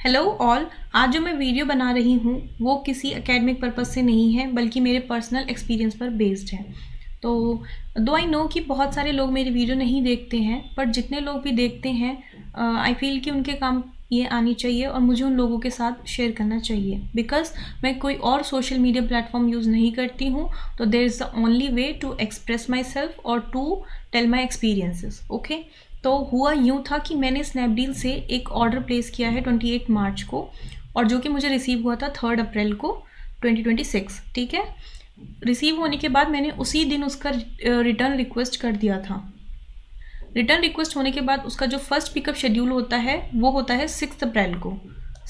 Hello all. आज जो मैं वीडियो बना रही हूँ वो किसी एकेडमिक पर्पज़ से नहीं है बल्कि मेरे पर्सनल एक्सपीरियंस पर बेस्ड है। तो दो आई नो कि बहुत सारे लोग मेरी वीडियो नहीं देखते हैं, पर जितने लोग भी देखते हैं आई फील कि उनके काम ये आनी चाहिए और मुझे उन लोगों के साथ शेयर करना चाहिए। बिकॉज मैं कोई और सोशल मीडिया प्लेटफॉर्म यूज़ नहीं करती हूँ, तो there is the only way to express myself और to tell my experiences. Okay, तो हुआ यूँ था कि मैंने स्नैपडील से एक ऑर्डर प्लेस किया है 28 मार्च को, और जो कि मुझे रिसीव हुआ था 3 अप्रैल को 2026। ठीक है, रिसीव होने के बाद मैंने उसी दिन उसका रिटर्न रिक्वेस्ट कर दिया था। रिटर्न रिक्वेस्ट होने के बाद उसका जो फर्स्ट पिकअप शेड्यूल होता है वो होता है 6 अप्रैल को।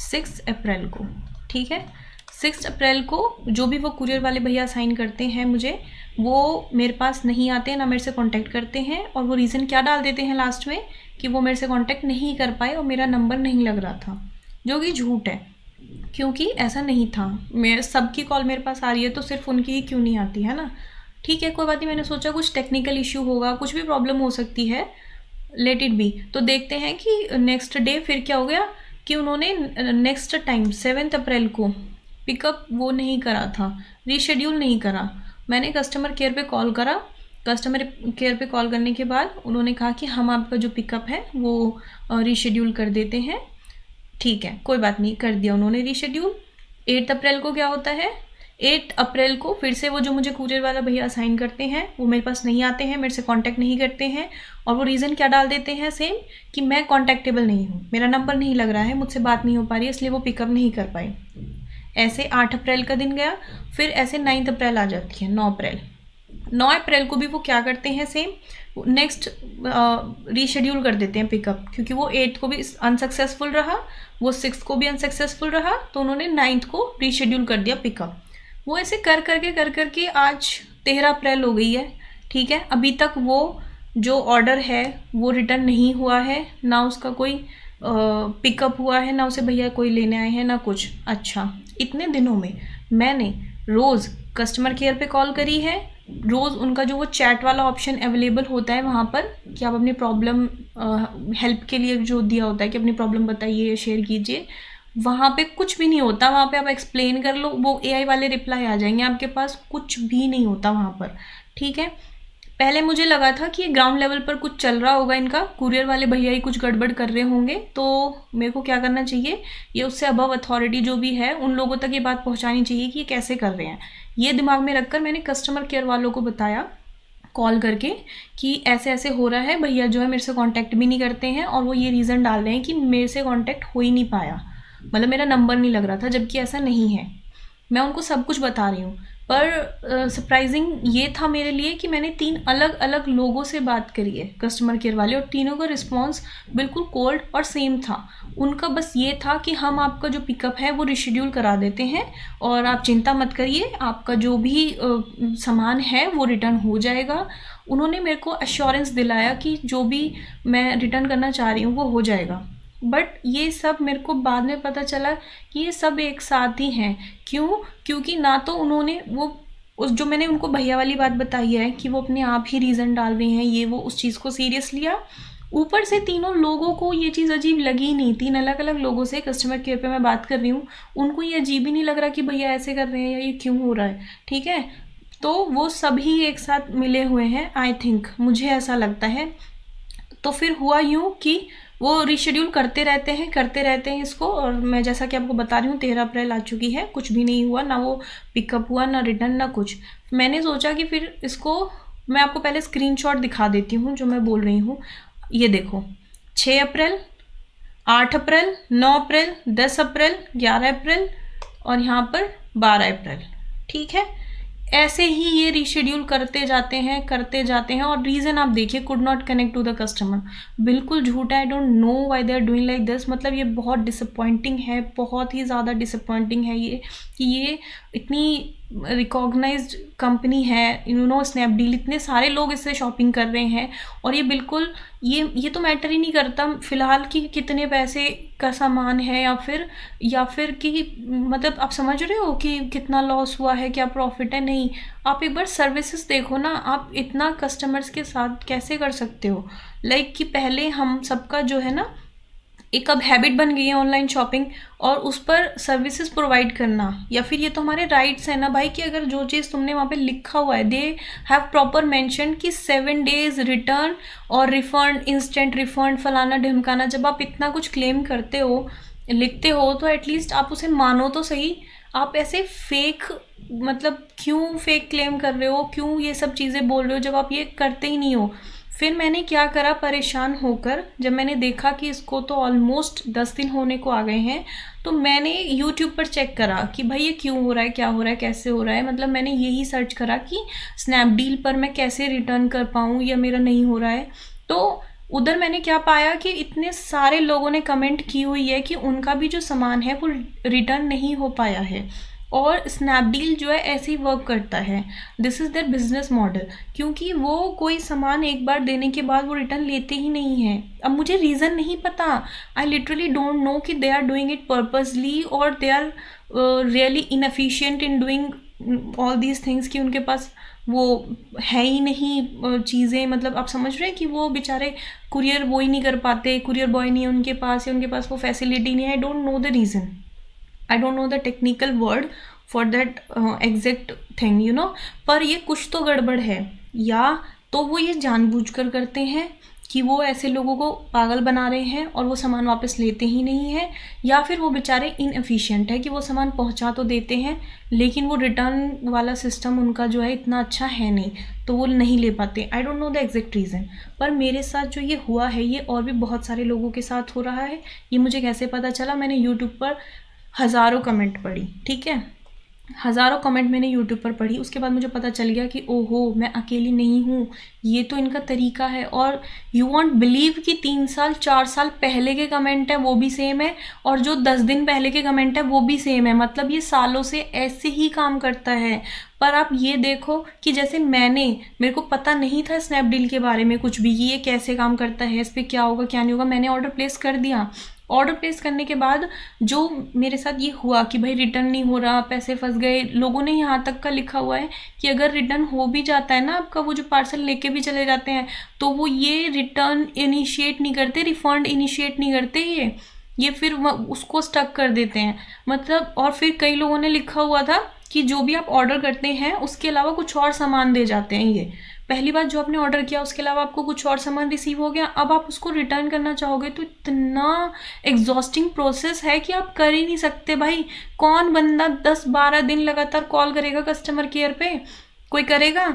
6 अप्रैल को, ठीक है, 6 अप्रैल को जो भी वो कुरियर वाले भैया साइन करते हैं मुझे, वो मेरे पास नहीं आते हैं, ना मेरे से कांटेक्ट करते हैं। और वो रीज़न क्या डाल देते हैं लास्ट में कि वो मेरे से कांटेक्ट नहीं कर पाए और मेरा नंबर नहीं लग रहा था, जो कि झूठ है, क्योंकि ऐसा नहीं था। मैं सबकी कॉल मेरे पास आ रही है तो सिर्फ उनकी ही क्यों नहीं आती है ना। ठीक है, कोई बात नहीं, मैंने सोचा कुछ टेक्निकल इश्यू होगा, कुछ भी प्रॉब्लम हो सकती है, लेट इट बी। तो देखते हैं कि नेक्स्ट डे फिर क्या हो गया कि उन्होंने नेक्स्ट टाइम 7 अप्रैल को पिकअप वो नहीं करा था, रीशेड्यूल नहीं करा। मैंने कस्टमर केयर पे कॉल करा। कस्टमर केयर पे कॉल करने के बाद उन्होंने कहा कि हम आपका जो पिकअप है वो रीशेड्यूल कर देते हैं। ठीक है, कोई बात नहीं, कर दिया उन्होंने रीशेड्यूल। 8 अप्रैल को क्या होता है, 8 अप्रैल को फिर से वो जो मुझे कुरियर वाला भैया असाइन करते हैं वो मेरे पास नहीं आते हैं, मेरे से कांटेक्ट नहीं करते हैं। और वो रीज़न क्या डाल देते हैं सेम, कि मैं कांटेक्टेबल नहीं हूँ, मेरा नंबर नहीं लग रहा है, मुझसे बात नहीं हो पा रही है, इसलिए वो पिकअप नहीं कर पाए। ऐसे 8 अप्रैल का दिन गया, फिर ऐसे 9 अप्रैल आ जाती है, 9 अप्रैल। 9 अप्रैल को भी वो क्या करते हैं सेम, नेक्स्ट रीशेड्यूल कर देते हैं पिकअप, क्योंकि वो 8 को भी अनसक्सेसफुल रहा, वो 6 को भी अनसक्सेसफुल रहा, तो उन्होंने 9 को रीशेड्यूल कर दिया पिकअप। वो ऐसे कर करके आज 13 अप्रैल हो गई है। ठीक है, अभी तक वो जो ऑर्डर है वो रिटर्न नहीं हुआ है, ना उसका कोई पिकअप हुआ है, ना उसे भैया कोई लेने आए हैं, ना कुछ। अच्छा, इतने दिनों में मैंने रोज़ कस्टमर केयर पे कॉल करी है, रोज़ उनका जो वो चैट वाला ऑप्शन अवेलेबल होता है वहाँ पर कि आप अपनी प्रॉब्लम हेल्प के लिए जो दिया होता है कि अपनी प्रॉब्लम बताइए, शेयर कीजिए, वहाँ पे कुछ भी नहीं होता। वहाँ पे आप एक्सप्लेन कर लो, वो एआई वाले रिप्लाई आ जाएंगे आपके पास, कुछ भी नहीं होता वहाँ पर। ठीक है, पहले मुझे लगा था कि ग्राउंड लेवल पर कुछ चल रहा होगा, इनका कुरियर वाले भैया ही कुछ गड़बड़ कर रहे होंगे, तो मेरे को क्या करना चाहिए, ये उससे अबव अथॉरिटी जो भी है उन लोगों तक ये बात पहुंचानी चाहिए कि ये कैसे कर रहे हैं। ये दिमाग में रखकर मैंने कस्टमर केयर वालों को बताया कॉल करके कि ऐसे ऐसे हो रहा है, भैया जो है मेरे से कांटेक्ट भी नहीं करते हैं, और वो ये रीज़न डाल रहे हैं कि मेरे से कांटेक्ट हो ही नहीं पाया, मतलब मेरा नंबर नहीं लग रहा था, जबकि ऐसा नहीं है। मैं उनको सब कुछ बता रही हूँ, पर सरप्राइजिंग ये था मेरे लिए कि मैंने 3 अलग अलग लोगों से बात करी है कस्टमर केयर वाले, और तीनों का रिस्पॉन्स बिल्कुल कोल्ड और सेम था। उनका बस ये था कि हम आपका जो पिकअप है वो रिशेड्यूल करा देते हैं, और आप चिंता मत करिए, आपका जो भी सामान है वो रिटर्न हो जाएगा। उन्होंने मेरे को अश्योरेंस दिलाया कि जो भी मैं रिटर्न करना चाह रही हूँ वो हो जाएगा। बट ये सब मेरे को बाद में पता चला कि ये सब एक साथ ही हैं। क्यों? क्योंकि ना तो उन्होंने वो उस जो मैंने उनको भैया वाली बात बताई है कि वो अपने आप ही रीज़न डाल रहे हैं, ये वो उस चीज़ को सीरियस लिया। ऊपर से तीनों लोगों को ये चीज़ अजीब लगी ही नहीं। 3 अलग अलग लोगों से कस्टमर केयर पे मैं बात कर रही हूँ, उनको ये अजीब ही नहीं लग रहा कि भैया ऐसे कर रहे हैं या ये क्यों हो रहा है। ठीक है, तो वो सभी एक साथ मिले हुए हैं, आई थिंक, मुझे ऐसा लगता है। तो फिर हुआ यूँ कि वो रीशेड्यूल करते रहते हैं इसको, और मैं जैसा कि आपको बता रही हूँ 13 अप्रैल आ चुकी है, कुछ भी नहीं हुआ, ना वो पिकअप हुआ, ना रिटर्न, ना कुछ। मैंने सोचा कि फिर इसको मैं आपको पहले स्क्रीनशॉट दिखा देती हूँ जो मैं बोल रही हूँ। ये देखो, 6 अप्रैल, 8 अप्रैल, 9 अप्रैल, 10 अप्रैल, 11 अप्रैल, और यहाँ पर 12 अप्रैल। ठीक है, ऐसे ही ये रीशेड्यूल करते जाते हैं, और रीज़न आप देखिए, could not connect to the customer, बिल्कुल झूठा। I don't know why they are doing like this. मतलब ये बहुत डिसअपॉइंटिंग है, बहुत ही ज़्यादा डिसअपॉइंटिंग है ये, कि ये इतनी रिकॉग्नाइज्ड कंपनी है, स्नैपडील, इतने सारे लोग इससे शॉपिंग कर रहे हैं, और ये बिल्कुल ये तो मैटर ही नहीं करता फ़िलहाल कि कितने पैसे का सामान है, या फिर कि मतलब आप समझ रहे हो कि कितना लॉस हुआ है, क्या प्रॉफिट है। नहीं, आप एक बार सर्विसेज देखो ना, आप इतना कस्टमर्स के साथ कैसे कर सकते हो। लाइक कि पहले हम सबका जो है ना एक अब हैबिट बन गई है ऑनलाइन शॉपिंग, और उस पर सर्विसेज प्रोवाइड करना, या फिर ये तो हमारे राइट्स है ना भाई कि अगर जो चीज़ तुमने वहाँ पे लिखा हुआ है, दे हैव प्रॉपर मेंशन कि 7 days रिटर्न और रिफंड, इंस्टेंट रिफंड, फलाना ढिमकाना, जब आप इतना कुछ क्लेम करते हो, लिखते हो, तो एटलीस्ट आप उसे मानो तो सही। आप ऐसे फेक, मतलब क्यों फेक क्लेम कर रहे हो, क्यों ये सब चीज़ें बोल रहे हो जब आप ये करते ही नहीं हो। फिर मैंने क्या करा, परेशान होकर जब मैंने देखा कि इसको तो ऑलमोस्ट 10 दिन होने को आ गए हैं, तो मैंने यूट्यूब पर चेक करा कि भाई ये क्यों हो रहा है, क्या हो रहा है, कैसे हो रहा है। मतलब मैंने यही सर्च करा कि स्नैपडील पर मैं कैसे रिटर्न कर पाऊँ या मेरा नहीं हो रहा है। तो उधर मैंने क्या पाया कि इतने सारे लोगों ने कमेंट की हुई है कि उनका भी जो सामान है वो रिटर्न नहीं हो पाया है, और स्नैपडील जो है ऐसे ही वर्क करता है। This is their business model, क्योंकि वो कोई सामान एक बार देने के बाद वो रिटर्न लेते ही नहीं है। अब मुझे रीज़न नहीं पता, आई लिटरली डोंट नो कि they are doing it purposely और they are really inefficient in doing all these things, कि उनके पास वो है ही नहीं चीज़ें। मतलब आप समझ रहे हैं कि वो बेचारे कुरियर वो ही नहीं कर पाते, कुरियर बॉय नहीं है उनके पास, या उनके पास वो फैसिलिटी नहीं है। आई don't know the reason, I don't know the technical word for that exact thing, you know. पर ये कुछ तो गड़बड़ है, या तो वो ये जानबूझकर करते हैं कि वो ऐसे लोगों को पागल बना रहे हैं और वो सामान वापस लेते ही नहीं हैं, या फिर वो बेचारे इनएफिशिएंट है कि वो सामान पहुंचा तो देते हैं लेकिन वो रिटर्न वाला सिस्टम उनका जो है इतना अच्छा है नहीं, तो वो नहीं ले पाते। आई don't know the exact reason, पर मेरे साथ जो ये हुआ है ये और भी बहुत सारे लोगों के साथ हो रहा है। ये मुझे कैसे पता चला, मैंने यूट्यूब पर हज़ारों कमेंट पढ़ी, ठीक है, हज़ारों कमेंट मैंने यूट्यूब पर पढ़ी। उसके बाद मुझे पता चल गया कि ओहो मैं अकेली नहीं हूँ, ये तो इनका तरीका है। और यू वॉन्ट बिलीव कि 3 साल 4 साल पहले के कमेंट है वो भी सेम है, और जो 10 दिन पहले के कमेंट है वो भी सेम है। मतलब ये सालों से ऐसे ही काम करता है। पर आप ये देखो कि जैसे मेरे को पता नहीं था स्नैपडील के बारे में कुछ भी, कि ये कैसे काम करता है, इस पर क्या होगा क्या नहीं होगा। मैंने ऑर्डर प्लेस कर दिया। ऑर्डर प्लेस करने के बाद जो मेरे साथ ये हुआ कि भाई रिटर्न नहीं हो रहा, पैसे फंस गए। लोगों ने यहाँ तक का लिखा हुआ है कि अगर रिटर्न हो भी जाता है ना आपका, वो जो पार्सल लेके भी चले जाते हैं, तो वो ये रिटर्न इनिशिएट नहीं करते, रिफंड इनिशिएट नहीं करते, ये फिर उसको स्टक कर देते हैं। मतलब और फिर कई लोगों ने लिखा हुआ था कि जो भी आप ऑर्डर करते हैं उसके अलावा कुछ और सामान दे जाते हैं। ये पहली बात, जो आपने ऑर्डर किया उसके अलावा आपको कुछ और सामान रिसीव हो गया, अब आप उसको रिटर्न करना चाहोगे तो इतना एग्जॉस्टिंग प्रोसेस है कि आप कर ही नहीं सकते भाई। कौन बंदा 10-12 दिन लगातार कॉल करेगा कस्टमर केयर पे, कोई करेगा?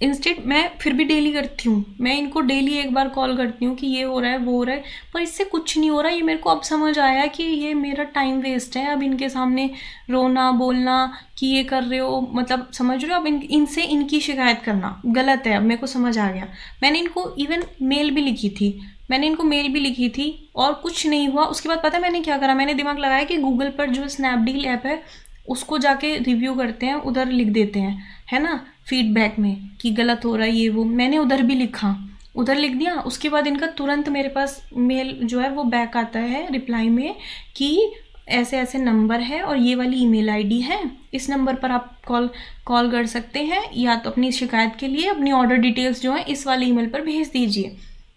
इंस्टेंट मैं फिर भी डेली करती हूँ, मैं इनको डेली एक बार कॉल करती हूँ कि ये हो रहा है वो हो रहा है, पर इससे कुछ नहीं हो रहा। ये मेरे को अब समझ आया कि ये मेरा टाइम वेस्ट है। अब इनके सामने रोना बोलना कि ये कर रहे हो, मतलब समझ रहे हो, अब इनसे इनकी शिकायत करना गलत है। अब मेरे को समझ आ गया। मैंने इनको इवन मेल भी लिखी थी और कुछ नहीं हुआ। उसके बाद पता है मैंने क्या करा, मैंने दिमाग लगाया कि गूगल पर जो स्नैपडील ऐप है उसको जाके रिव्यू करते हैं, उधर लिख देते हैं, है ना, फीडबैक में कि गलत हो रहा है ये वो। मैंने उधर भी लिखा, उधर लिख दिया। उसके बाद इनका तुरंत मेरे पास मेल जो है वो बैक आता है रिप्लाई में कि ऐसे ऐसे नंबर है और ये वाली ईमेल आईडी है, इस नंबर पर आप कॉल कर सकते हैं, या तो अपनी शिकायत के लिए अपनी ऑर्डर डिटेल्स जो है इस वाली ईमेल पर भेज दीजिए।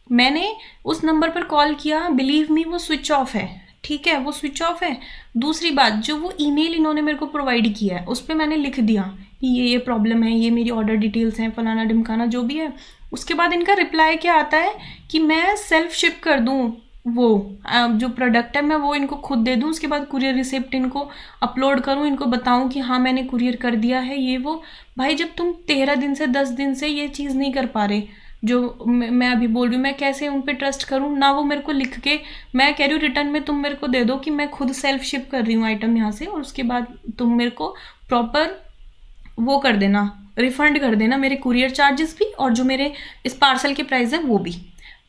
मैंने उस नंबर पर कॉल किया, बिलीव मी वो स्विच ऑफ है, ठीक है, वो स्विच ऑफ है। दूसरी बात, जो वो ईमेल इन्होंने मेरे को प्रोवाइड किया है उस पर मैंने लिख दिया कि ये प्रॉब्लम है, ये मेरी ऑर्डर डिटेल्स हैं, फलाना ढिमकाना जो भी है। उसके बाद इनका रिप्लाई क्या आता है कि मैं सेल्फ शिप कर दूँ, वो जो प्रोडक्ट है मैं वो इनको खुद दे दूँ, उसके बाद कुरियर रिसिप्ट इनको अपलोड करूँ, इनको बताऊँ कि हाँ मैंने कुरियर कर दिया है ये वो। भाई जब तुम 13 दिन से 10 दिन से ये चीज़ नहीं कर पा रहे जो मैं अभी बोल रही हूँ, मैं कैसे उन पे ट्रस्ट करूँ? ना वो मेरे को लिख के, मैं कह रही हूँ रिटर्न में तुम मेरे को दे दो कि मैं खुद सेल्फ शिप कर रही हूँ आइटम यहाँ से, और उसके बाद तुम मेरे को प्रॉपर वो कर देना, रिफंड कर देना मेरे कुरियर चार्जेस भी और जो मेरे इस पार्सल के प्राइस है वो भी।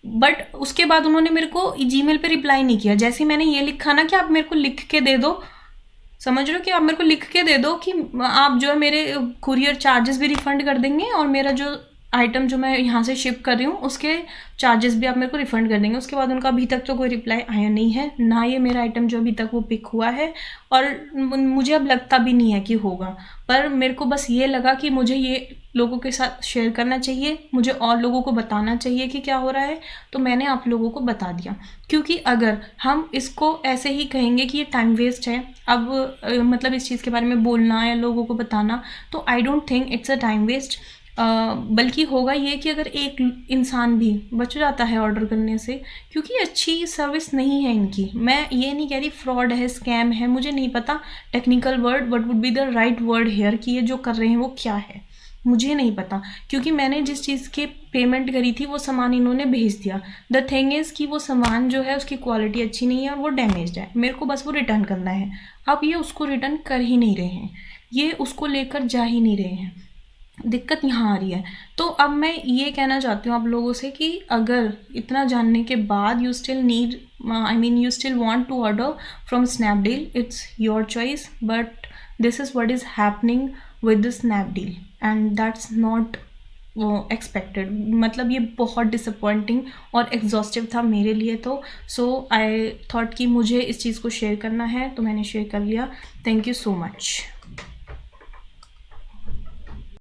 बट उसके बाद उन्होंने मेरे को जीमेल पे रिप्लाई नहीं किया। जैसे मैंने ये लिखा ना कि आप मेरे को लिख के दे दो, समझ रहे हो, कि आप मेरे को लिख के दे दो कि आप जो है मेरे कुरियर चार्जेस भी रिफंड कर देंगे और मेरा जो आइटम जो मैं यहाँ से शिप कर रही हूँ उसके चार्जेस भी आप मेरे को रिफ़ंड कर देंगे। उसके बाद उनका अभी तक तो कोई रिप्लाई आया नहीं है, ना ये मेरा आइटम जो अभी तक वो पिक हुआ है, और मुझे अब लगता भी नहीं है कि होगा। पर मेरे को बस ये लगा कि मुझे ये लोगों के साथ शेयर करना चाहिए, मुझे और लोगों को बताना चाहिए कि क्या हो रहा है, तो मैंने आप लोगों को बता दिया। क्योंकि अगर हम इसको ऐसे ही कहेंगे कि ये टाइम वेस्ट है, अब मतलब इस चीज़ के बारे में बोलना या लोगों को बताना, तो I don't think it's a time waste. बल्कि होगा ये कि अगर एक इंसान भी बच जाता है ऑर्डर करने से, क्योंकि अच्छी सर्विस नहीं है इनकी। मैं ये नहीं कह रही फ्रॉड है, स्कैम है, मुझे नहीं पता technical word what would be the right word hair कि ये जो कर रहे हैं वो क्या है, मुझे नहीं पता। क्योंकि मैंने जिस चीज़ की पेमेंट करी थी वो सामान इन्होंने भेज दिया। द थिंग इज़ कि वो सामान जो है उसकी क्वालिटी अच्छी नहीं है और वो डैमेज्ड है, मेरे को बस वो रिटर्न करना है। अब ये उसको रिटर्न कर ही नहीं रहे हैं, ये उसको लेकर जा ही नहीं रहे हैं, दिक्कत यहाँ आ रही है। तो अब मैं ये कहना चाहती हूँ आप लोगों से कि अगर इतना जानने के बाद you still need, I mean you still want to order from Snapdeal, it's your choice, but this is what is happening with the Snapdeal and that's not expected. मतलब ये बहुत डिसअपॉइंटिंग और एग्जॉस्टिव था मेरे लिए। तो सो आई थॉट कि मुझे इस चीज़ को शेयर करना है, तो मैंने शेयर कर लिया। Thank you so much.